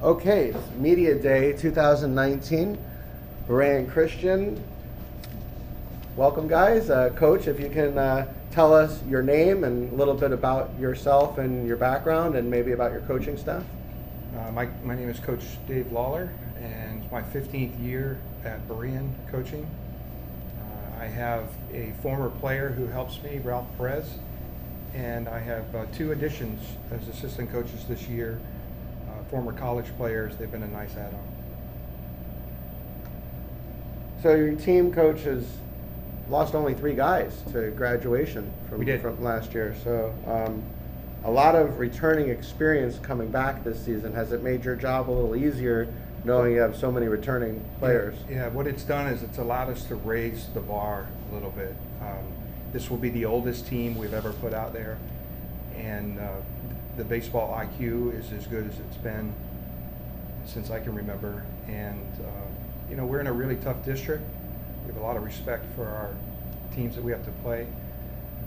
Okay, it's Media Day 2019. Berean Christian. Welcome, guys. Coach, if you can tell us your name and a little bit about yourself and your background and maybe about your coaching staff. My name is Coach Dave Lawler, and it's my 15th year at Berean coaching. I have a former player who helps me, Ralph Perez, and I have two additions as assistant coaches this year, former college players. They've been a nice add-on. So your team, coach, has lost only 3 guys to graduation from last year. So a lot of returning experience coming back this season. Has it made your job a little easier knowing you have so many returning players? Yeah, what it's done is it's allowed us to raise the bar a little bit. This will be the oldest team we've ever put out there, and the baseball IQ is as good as it's been since I can remember. And you know, we're in a really tough district. We have a lot of respect for our teams that we have to play,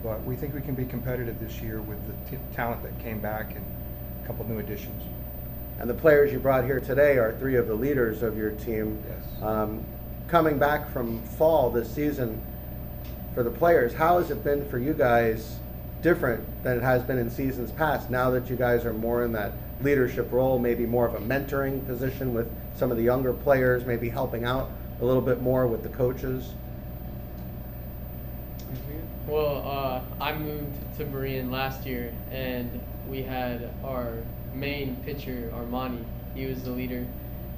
but we think we can be competitive this year with the talent that came back and a couple new additions. And the players you brought here today are 3 of the leaders of your team. Yes. Coming back from fall this season, for the players, how has it been for you guys different than it has been in seasons past, now that you guys are more in that leadership role, maybe more of a mentoring position with some of the younger players, maybe helping out a little bit more with the coaches? Well, I moved to Berean last year, and we had our main pitcher, Armani. He was the leader,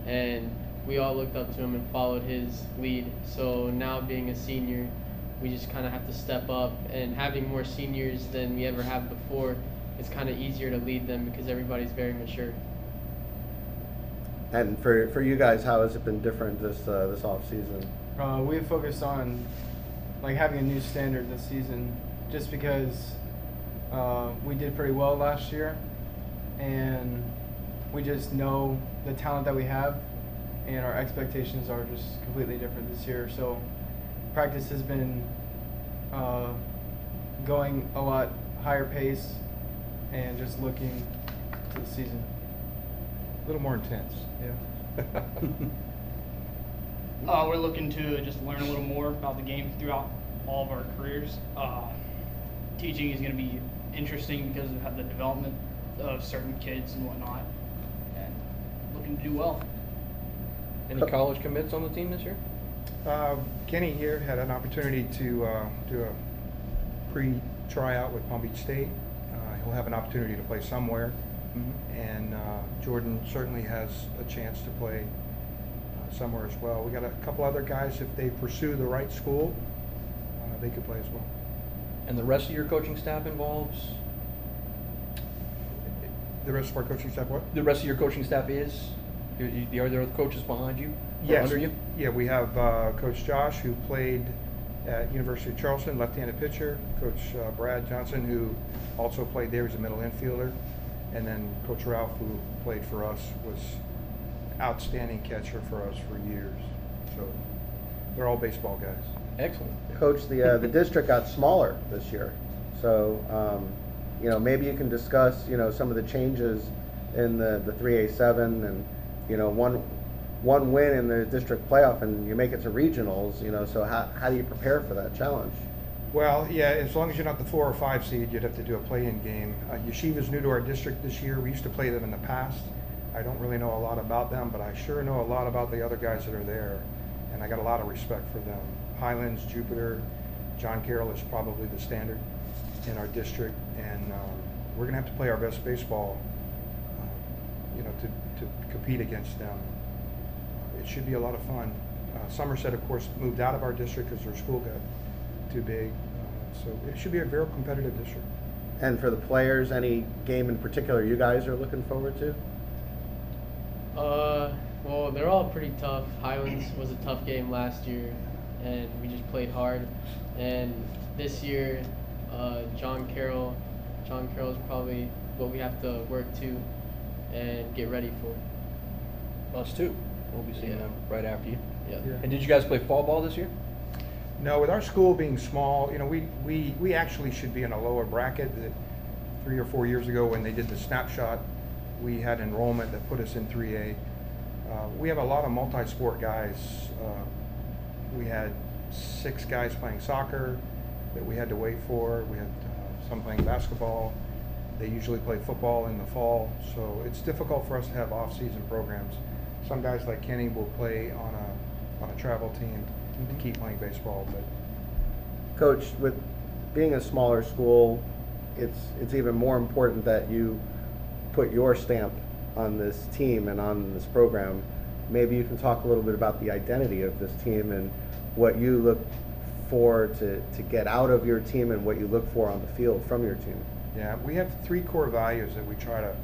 and we all looked up to him and followed his lead. So now, being a senior, we just kind of have to step up, and having more seniors than we ever have before, it's kind of easier to lead them because everybody's very mature. And for you guys, how has it been different this off season? We've focused on having a new standard this season, just because we did pretty well last year, and we just know the talent that we have, and our expectations are just completely different this year. So practice has been going a lot higher pace and just looking to the season. A little more intense. Yeah. We're looking to just learn a little more about the game throughout all of our careers. Teaching is going to be interesting because of the development of certain kids and whatnot, and looking to do well. Any college commits on the team this year? Kenny here had an opportunity to do a pre-tryout with Palm Beach State. He'll have an opportunity to play somewhere. Mm-hmm. And Jordan certainly has a chance to play somewhere as well. We got a couple other guys, if they pursue the right school, they could play as well. And the rest of your coaching staff involves? The rest of our coaching staff, what? The rest of your coaching staff is? Are there other coaches behind you? Yes. Under you? Yeah, we have Coach Josh, who played at University of Charleston, left-handed pitcher. Coach Brad Johnson, who also played there as a middle infielder. And then Coach Ralph, who played for us, was outstanding catcher for us for years. So they're all baseball guys. Excellent. Coach, the district got smaller this year, so you know, maybe you can discuss some of the changes in the 3A7, and one win in the district playoff, and you make it to regionals. So how do you prepare for that challenge? Well, yeah, as long as you're not the 4 or 5 seed, you'd have to do a play-in game. Yeshiva's new to our district this year. We used to play them in the past. I don't really know a lot about them, but I sure know a lot about the other guys that are there, and I got a lot of respect for them. Highlands, Jupiter, John Carroll is probably the standard in our district, and we're going to have to play our best baseball, to compete against them. It should be a lot of fun. Somerset, of course, moved out of our district because their school got too big, so it should be a very competitive district. And for the players, any game in particular you guys are looking forward to? Well, they're all pretty tough. Highlands was a tough game last year, and we just played hard. And this year, John Carroll's probably what we have to work to and get ready for. Us too. We'll be seeing them right after you. Yeah. And did you guys play fall ball this year? No, with our school being small, we actually should be in a lower bracket. That 3 or 4 years ago, when they did the snapshot we had enrollment that put us in 3A. We have a lot of multi-sport guys. We had 6 guys playing soccer that we had to wait for. We had some playing basketball. They usually play football in the fall, so it's difficult for us to have off-season programs. Some guys like Kenny will play on a travel team to keep playing baseball. But Coach, with being a smaller school, it's even more important that you put your stamp on this team and on this program. Maybe you can talk a little bit about the identity of this team and what you look for to get out of your team and what you look for on the field from your team. yeah, we have 3 core values that we try to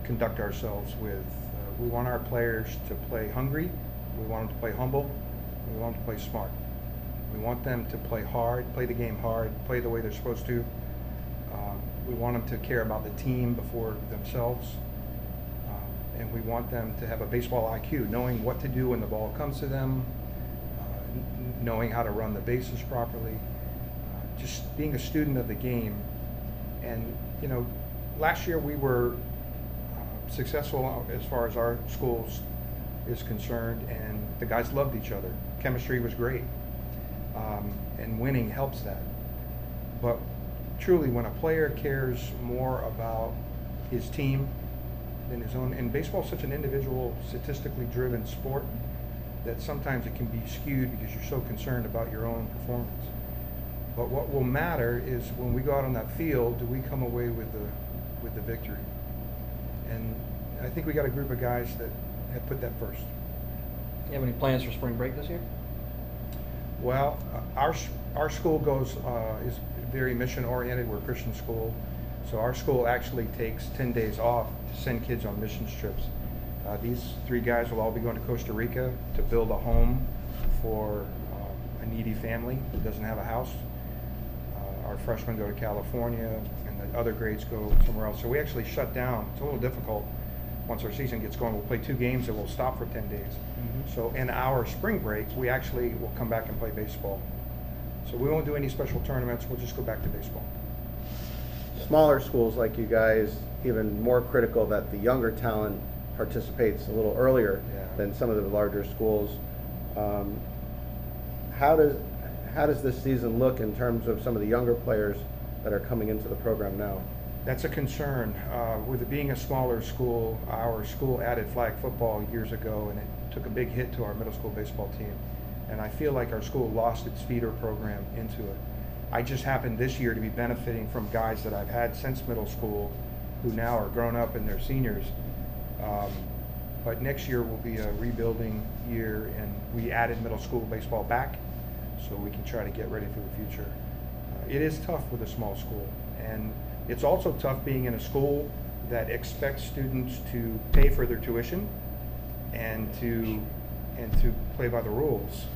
conduct ourselves with. We want our players to play hungry, we want them to play humble, we want them to play smart. We want them to play hard, play the game hard, play the way they're supposed to. We want them to care about the team before themselves. And we want them to have a baseball IQ, knowing what to do when the ball comes to them, knowing how to run the bases properly, just being a student of the game. And, you know, last year we were successful as far as our schools is concerned, and the guys loved each other. Chemistry was great, and winning helps that. But truly, when a player cares more about his team than his own, and baseball is such an individual, statistically driven sport that sometimes it can be skewed because you're so concerned about your own performance. But what will matter is when we go out on that field, do we come away with the victory? And I think we got a group of guys that have put that first. You have any plans for spring break this year? Well, our school is very mission oriented. We're a Christian school, so our school actually takes 10 days off to send kids on missions trips. These 3 guys will all be going to Costa Rica to build a home for a needy family that doesn't have a house. Our freshmen go to California, and the other grades go somewhere else. So we actually shut down. It's a little difficult. Once our season gets going, we'll play 2 games and we'll stop for 10 days. Mm-hmm. So in our spring break, we actually will come back and play baseball. So we won't do any special tournaments. We'll just go back to baseball. Smaller schools like you guys, even more critical that the younger talent participates a little earlier than some of the larger schools. How does this season look in terms of some of the younger players that are coming into the program now? That's a concern. With it being a smaller school, our school added flag football years ago, and it took a big hit to our middle school baseball team. And I feel like our school lost its feeder program into it. I just happened this year to be benefiting from guys that I've had since middle school who now are grown up and they're seniors. But next year will be a rebuilding year, and we added middle school baseball back so we can try to get ready for the future. It is tough with a small school, and it's also tough being in a school that expects students to pay for their tuition and to play by the rules.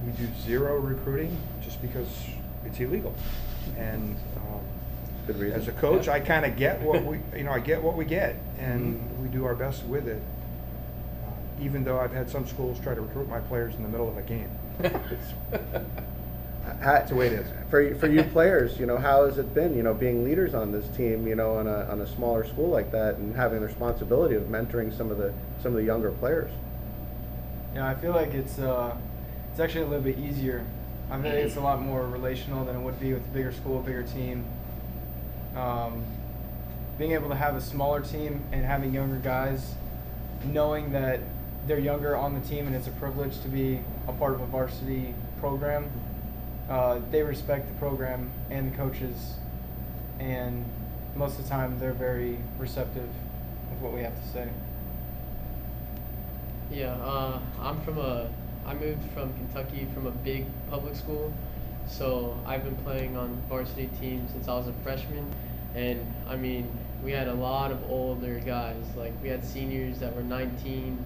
We do 0 recruiting just because it's illegal. And Good reason. as a coach, I kind of get what I get what we get, and we do our best with it. Even though I've had some schools try to recruit my players in the middle of a game. That's the way it is. For you players, how has it been, being leaders on this team, on a smaller school like that, and having the responsibility of mentoring some of the younger players? Yeah, I feel like it's actually a little bit easier. I feel like it's a lot more relational than it would be with a bigger school, bigger team. Being able to have a smaller team and having younger guys, knowing that they're younger on the team and it's a privilege to be a part of a varsity program. They respect the program and the coaches, and most of the time they're very receptive of what we have to say. Yeah, I moved from Kentucky from a big public school, so I've been playing on varsity teams since I was a freshman, and I mean, we had a lot of older guys. Like, we had seniors that were 19,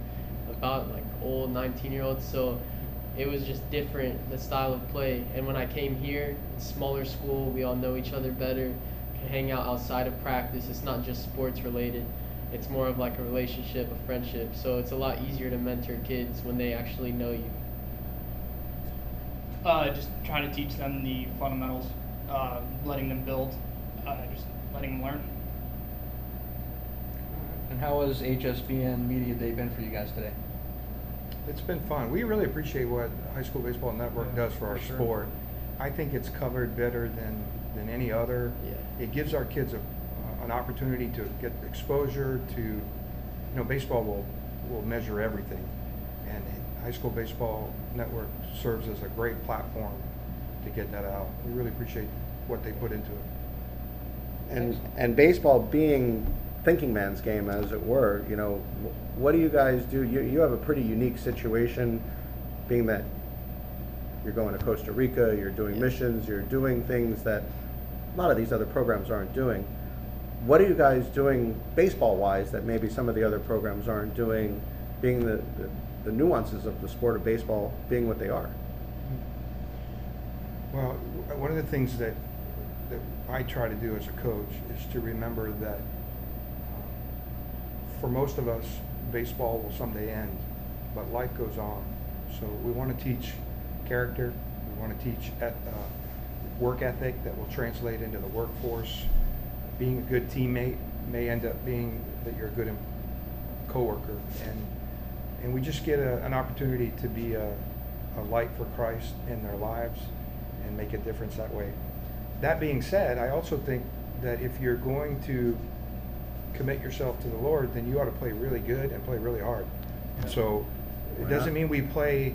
about like old 19-year-olds, so it was just different, the style of play. And when I came here, it's smaller school, we all know each other better, can hang out outside of practice. It's not just sports related. It's more of like a relationship, a friendship. So it's a lot easier to mentor kids when they actually know you. Just trying to teach them the fundamentals, letting them build, just letting them learn. And how has HSBN Media Day been for you guys today? It's been fun. We really appreciate what High School Baseball Network does for our sure. sport. I think it's covered better than any other. Yeah. It gives our kids an opportunity to get exposure to, baseball will measure everything. And High School Baseball Network serves as a great platform to get that out. We really appreciate what they put into it. And baseball being thinking man's game, as it were, what do you guys do? You have a pretty unique situation, being that you're going to Costa Rica, you're doing missions, you're doing things that a lot of these other programs aren't doing. What are you guys doing baseball-wise that maybe some of the other programs aren't doing, being the nuances of the sport of baseball being what they are? Well, one of the things that I try to do as a coach is to remember that for most of us, baseball will someday end, but life goes on. So we want to teach character, we want to teach work ethic that will translate into the workforce. Being a good teammate may end up being that you're a good coworker, and we just get an opportunity to be a light for Christ in their lives and make a difference that way. That being said, I also think that if you're going to commit yourself to the Lord, then you ought to play really good and play really hard. Yeah. So it doesn't mean we play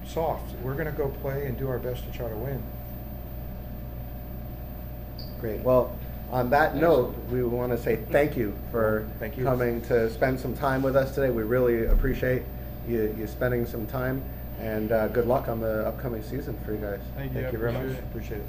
soft. We're going to go play and do our best to try to win. Great. Well, on that note, we want to say thank you for Thank you. coming to spend some time with us today. We really appreciate you spending some time, and good luck on the upcoming season for you guys. Thank you. Thank I you very much. appreciate it. Appreciate it.